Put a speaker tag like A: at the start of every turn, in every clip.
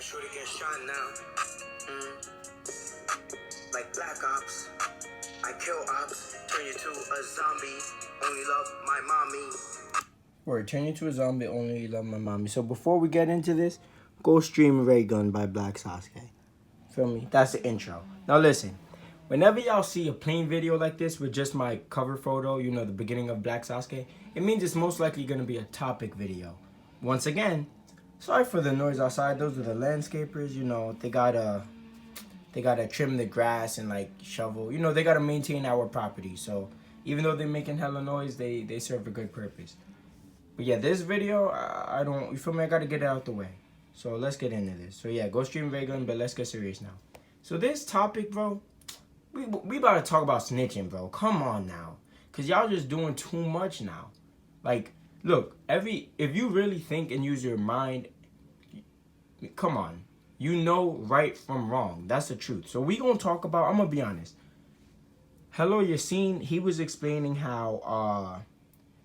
A: sure to get shot now. Like Black Ops, I kill ops, turn you to a zombie, only love my mommy.
B: Or turn you to a zombie, only love my mommy. So before we get into this, go stream Ray Gun by Black Sasuke. Feel me? That's the intro. Now listen, whenever y'all see a plain video like this with just my cover photo, you know, the beginning of Black Sasuke, it means it's most likely going to be a topic video. Once again, sorry for the noise outside. Those are the landscapers, you know, they gotta trim the grass and like shovel. You know, they gotta maintain our property. So even though they're making hella noise, they serve a good purpose. But yeah, this video, I don't, you feel me? I gotta get it out the way. So let's get into this. So yeah, go stream Vegan, but let's get serious now. So this topic, bro, we about to talk about snitching, bro. Come on now. Cause y'all just doing too much now. Like, look, if you really think and use your mind, come on. You know right from wrong. That's the truth. So we gonna talk about, I'm gonna be honest. Hello Yassine, he was explaining how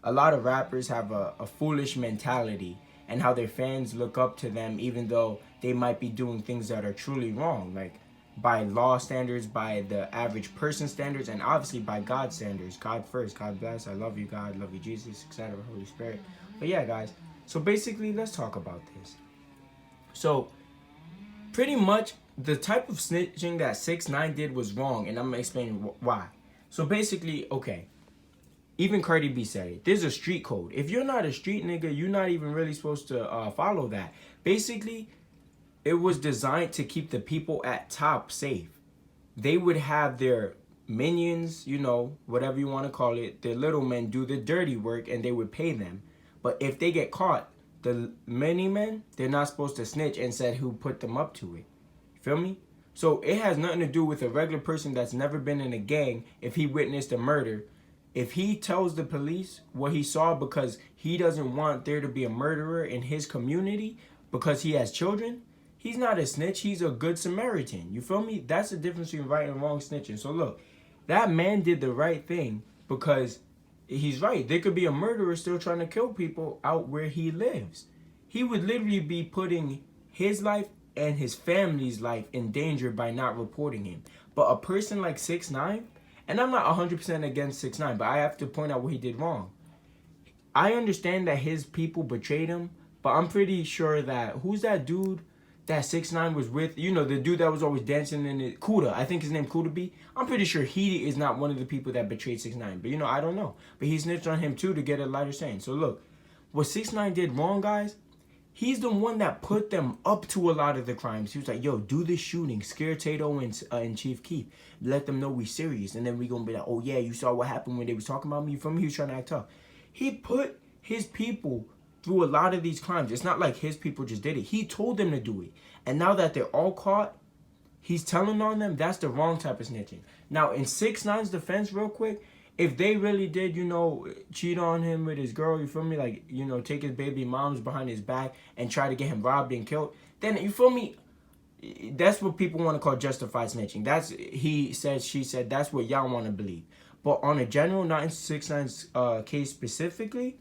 B: a lot of rappers have a foolish mentality and how their fans look up to them even though they might be doing things that are truly wrong. Like by law standards, by the average person standards, and obviously by God standards. God first, God bless, I love you God, love you Jesus, etc. Holy Spirit. But yeah guys, so basically let's talk about this. So pretty much the type of snitching that 6ix9ine did was wrong, and I'm gonna explain why. So basically, okay, even Cardi B said it. There's a street code. If you're not a street nigga, you're not even really supposed to follow that. Basically, it was designed to keep the people at top safe. They would have their minions, you know, whatever you want to call it, their little men do the dirty work and they would pay them. But if they get caught, the many men, they're not supposed to snitch and said who put them up to it. Feel me? So it has nothing to do with a regular person that's never been in a gang. If he witnessed a murder, if he tells the police what he saw because he doesn't want there to be a murderer in his community because he has children, he's not a snitch. He's a good Samaritan. You feel me? That's the difference between right and wrong snitching. So look, that man did the right thing because he's right. There could be a murderer still trying to kill people out where he lives. He would literally be putting his life and his family's life in danger by not reporting him. But a person like 6ix9ine, and I'm not 100% against 6ix9ine, but I have to point out what he did wrong. I understand that his people betrayed him, but I'm pretty sure that, who's that dude that 6ix9ine was with? You know, the dude that was always dancing in it, Kuda. I think his name Kuda B. I'm pretty sure he is not one of the people that betrayed 6ix9ine. But, you know, I don't know. But he snitched on him, too, to get a lighter sentence. So, look, what 6ix9ine did wrong, guys, he's the one that put them up to a lot of the crimes. He was like, yo, do this shooting. Scare Tato and Chief Keef. Let them know we serious. And then we gonna be like, oh, yeah, you saw what happened when they was talking about me? From me, he was trying to act tough. He put his people through a lot of these crimes. It's not like his people just did it. He told them to do it. And now that they're all caught, he's telling on them. That's the wrong type of snitching. Now, in 6ix9ine's defense, real quick, if they really did, you know, cheat on him with his girl, you feel me? Like, you know, take his baby moms behind his back and try to get him robbed and killed, then, you feel me? That's what people want to call justified snitching. That's, he said, she said, that's what y'all want to believe. But on a general, not in 6ix9ine's case specifically,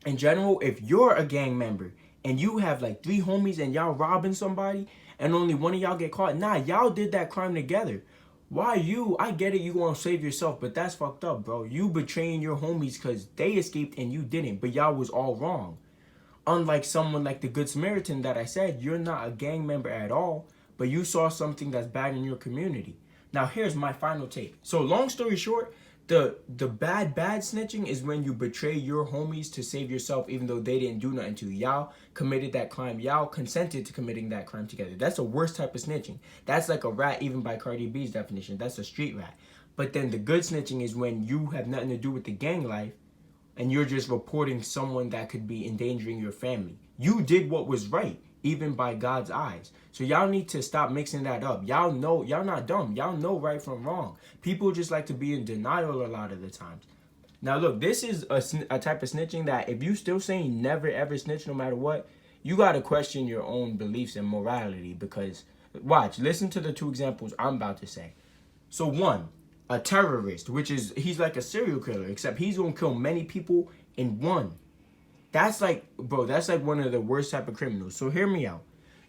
B: in general, if you're a gang member and you have like 3 homies and y'all robbing somebody and only one of y'all get caught, nah, y'all did that crime together. Why you? I get it, you gonna save yourself, but that's fucked up, bro. You betraying your homies because they escaped and you didn't, but y'all was all wrong. Unlike someone like the Good Samaritan that I said, you're not a gang member at all, but you saw something that's bad in your community. Now, here's my final take. So, long story short, the bad snitching is when you betray your homies to save yourself even though they didn't do nothing to you. Y'all committed that crime. Y'all consented to committing that crime together. That's the worst type of snitching. That's like a rat even by Cardi B's definition. That's a street rat. But then the good snitching is when you have nothing to do with the gang life and you're just reporting someone that could be endangering your family. You did what was right, even by God's eyes. So y'all need to stop mixing that up. Y'all know, y'all not dumb. Y'all know right from wrong. People just like to be in denial a lot of the times. Now look, this is a type of snitching that if you still saying never ever snitch no matter what, you got to question your own beliefs and morality because, watch, listen to the 2 examples I'm about to say. So 1, a terrorist, which is, he's like a serial killer, except he's going to kill many people in one. That's like, bro, that's like one of the worst type of criminals. So hear me out.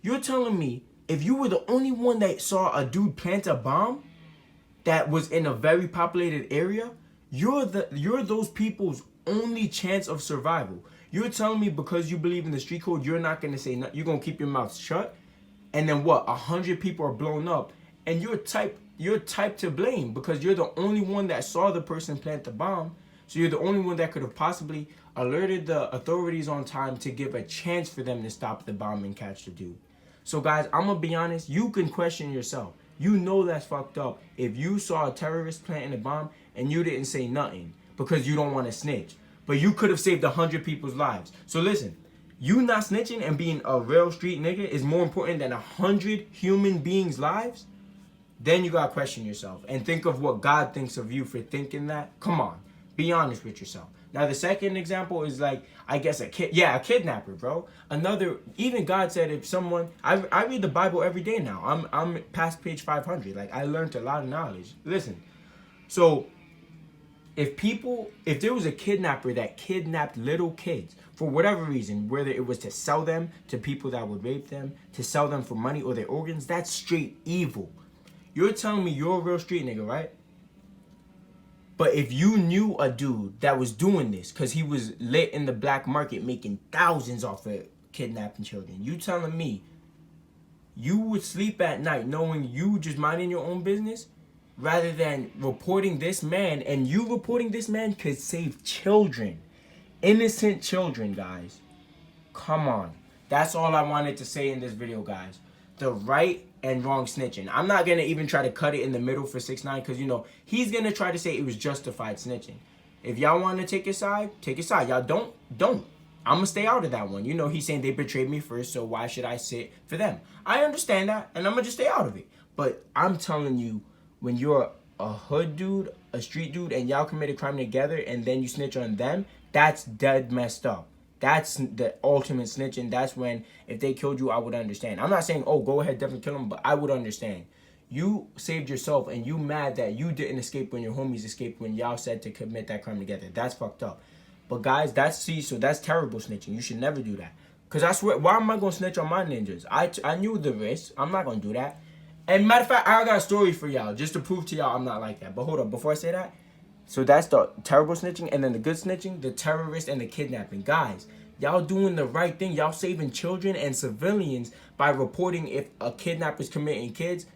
B: You're telling me if you were the only one that saw a dude plant a bomb that was in a very populated area, you're those people's only chance of survival. You're telling me because you believe in the street code, you're not gonna say nothing. You're gonna keep your mouth shut, and then what? 100 people are blown up, and you're type to blame because you're the only one that saw the person plant the bomb. So you're the only one that could have possibly alerted the authorities on time to give a chance for them to stop the bomb and catch the dude. So guys, I'm gonna be honest. You can question yourself. You know that's fucked up if you saw a terrorist planting a bomb and you didn't say nothing because you don't want to snitch. But you could have saved 100 people's lives. So listen, you not snitching and being a real street nigga is more important than 100 human beings' lives. Then you gotta question yourself and think of what God thinks of you for thinking that. Come on, be honest with yourself. Now the second example is like, I guess a kidnapper, bro. Even God said if someone, I read the Bible every day now. I'm past page 500. Like I learned a lot of knowledge. Listen, so if there was a kidnapper that kidnapped little kids for whatever reason, whether it was to sell them to people that would rape them, to sell them for money or their organs, that's straight evil. You're telling me you're a real street nigga, right? But if you knew a dude that was doing this because he was lit in the black market making thousands off of kidnapping children, you telling me you would sleep at night knowing you just minding your own business rather than reporting this man, and you reporting this man could save children, innocent children, guys. Come on. That's all I wanted to say in this video, guys. The right and wrong snitching. I'm not going to even try to cut it in the middle for 6ix9ine because, you know, he's going to try to say it was justified snitching. If y'all want to take his side, take his side. Y'all don't. I'm going to stay out of that one. You know, he's saying they betrayed me first, so why should I sit for them? I understand that, and I'm going to just stay out of it. But I'm telling you, when you're a hood dude, a street dude, and y'all commit a crime together, and then you snitch on them, that's dead messed up. That's the ultimate snitching. That's when, if they killed you, I would understand. I'm not saying, oh, go ahead, definitely kill them, but I would understand. You saved yourself, and you mad that you didn't escape when your homies escaped when y'all said to commit that crime together. That's fucked up. But guys, that's terrible snitching. You should never do that. Because I swear, why am I going to snitch on my ninjas? I knew the risk. I'm not going to do that. And matter of fact, I got a story for y'all just to prove to y'all I'm not like that. But hold up, before I say that, so that's the terrible snitching, and then the good snitching, the terrorist and the kidnapping. Guys, y'all doing the right thing. Y'all saving children and civilians by reporting if a kidnapper's kidnapping kids,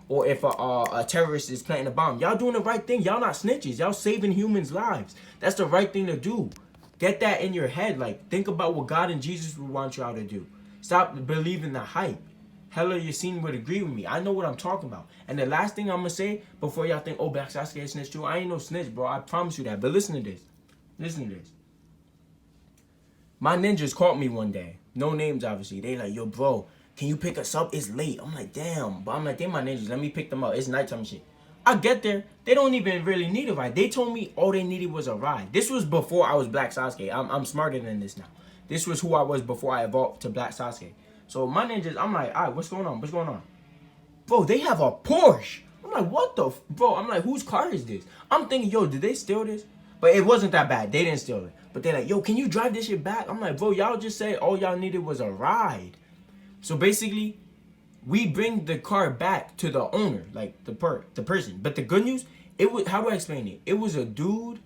B: or if a terrorist is planting a bomb. Y'all doing the right thing. Y'all not snitches. Y'all saving humans' lives. That's the right thing to do. Get that in your head. Like, think about what God and Jesus would want y'all to do. Stop believing the hype. Hella Yassine would agree with me. I know what I'm talking about. And the last thing I'm going to say before y'all think, oh, Black Sasuke snitch too. I ain't no snitch, bro. I promise you that. But listen to this. Listen to this. My ninjas caught me one day. No names, obviously. They like, yo, bro, can you pick us up? It's late. I'm like, damn. But I'm like, they my ninjas. Let me pick them up. It's nighttime and shit. I get there. They don't even really need a ride. They told me all they needed was a ride. This was before I was Black Sasuke. I'm smarter than this now. This was who I was before I evolved to Black Sasuke. So my ninjas, I'm like, all right, what's going on? What's going on? Bro, they have a Porsche. I'm like, what the? Bro, I'm like, whose car is this? I'm thinking, yo, did they steal this? But it wasn't that bad. They didn't steal it. But they're like, yo, can you drive this shit back? I'm like, bro, y'all just said all y'all needed was a ride. So basically, we bring the car back to the owner, like the person. But the good news, it was, how do I explain it? It was a dude,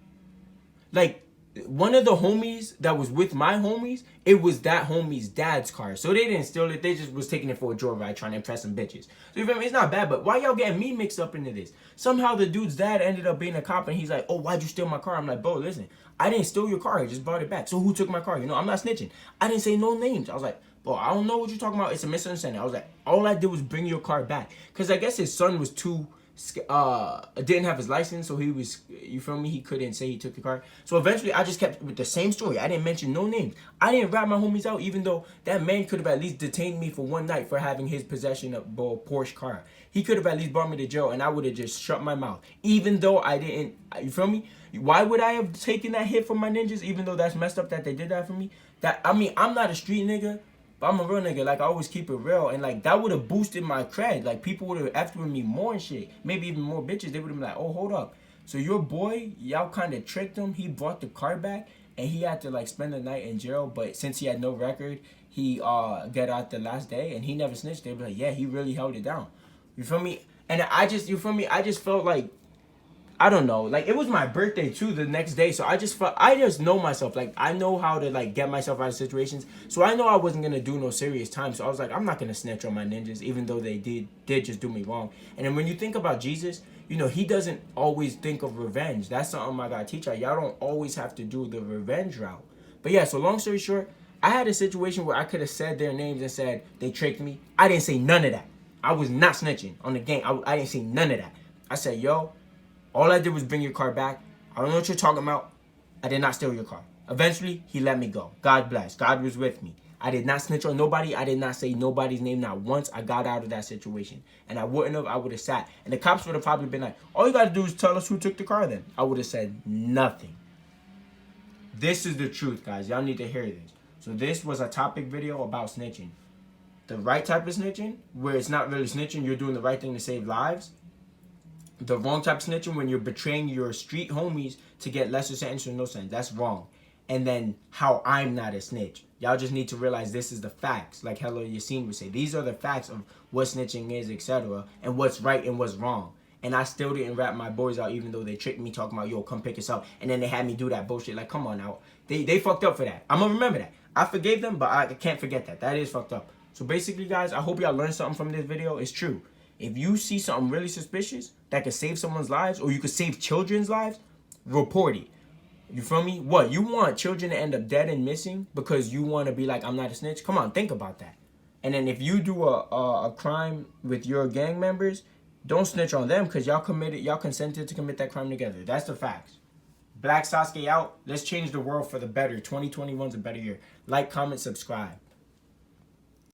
B: like, one of the homies that was with my homies, it was that homie's dad's car. So they didn't steal it. They just was taking it for a joyride trying to impress some bitches. So you feel me? It's not bad, but why y'all getting me mixed up into this? Somehow the dude's dad ended up being a cop, and he's like, oh, why'd you steal my car? I'm like, bro, listen, I didn't steal your car. I just brought it back. So who took my car? You know, I'm not snitching. I didn't say no names. I was like, bro, I don't know what you're talking about. It's a misunderstanding. I was like, all I did was bring your car back. Because I guess his son was didn't have his license, so he was, you feel me, he couldn't say he took the car. So eventually I just kept with the same story. I didn't mention no names. I didn't rat my homies out, even though that man could have at least detained me for one night for having his possession of a Porsche car. He could have at least brought me to jail, and I would have just shut my mouth, even though I didn't, you feel me? Why would I have taken that hit from my ninjas, even though that's messed up that they did that for me? I mean, I'm not a street nigga, but I'm a real nigga. Like, I always keep it real. And, like, that would have boosted my cred. Like, people would have effed with me more and shit. Maybe even more bitches. They would have been like, oh, hold up. So your boy, y'all kind of tricked him. He brought the car back, and he had to, like, spend the night in jail. But since he had no record, he get out the last day and he never snitched, they'd be like, yeah, he really held it down. You feel me? And I just felt like, I don't know, like it was my birthday too the next day, so I just know myself, like I know how to like get myself out of situations, so I know I wasn't gonna do no serious time, so I was like, I'm not gonna snitch on my ninjas, even though they did just do me wrong. And then when you think about Jesus, you know, he doesn't always think of revenge. That's something I gotta teach y'all don't always have to do the revenge route. But yeah, so long story short, I had a situation where I could have said their names and said they tricked me. I didn't say none of that. I was not snitching on the gang. I didn't say none of that. I said, yo, all I did was bring your car back. I don't know what you're talking about. I did not steal your car. Eventually, he let me go. God bless. God was with me. I did not snitch on nobody. I did not say nobody's name not once. I got out of that situation. And I wouldn't have. I would have sat. And the cops would have probably been like, all you got to do is tell us who took the car then. I would have said nothing. This is the truth, guys. Y'all need to hear this. So this was a topic video about snitching. The right type of snitching, where it's not really snitching, you're doing the right thing to save lives. The wrong type of snitching, when you're betraying your street homies to get lesser sentence or no sentence. That's wrong. And then how I'm not a snitch. Y'all just need to realize this is the facts. Like Hello Yassine would say. These are the facts of what snitching is, etc. And what's right and what's wrong. And I still didn't rat my boys out, even though they tricked me talking about, yo, come pick us up. And then they had me do that bullshit. Like, come on now. They fucked up for that. I'm going to remember that. I forgave them, but I can't forget that. That is fucked up. So basically, guys, I hope y'all learned something from this video. It's true. If you see something really suspicious that could save someone's lives, or you could save children's lives, report it. You feel me? What? You want children to end up dead and missing because you want to be like, I'm not a snitch? Come on, think about that. And then if you do a crime with your gang members, don't snitch on them because y'all consented to commit that crime together. That's the facts. Black Sasuke out. Let's change the world for the better. 2021's a better year. Like, comment, subscribe.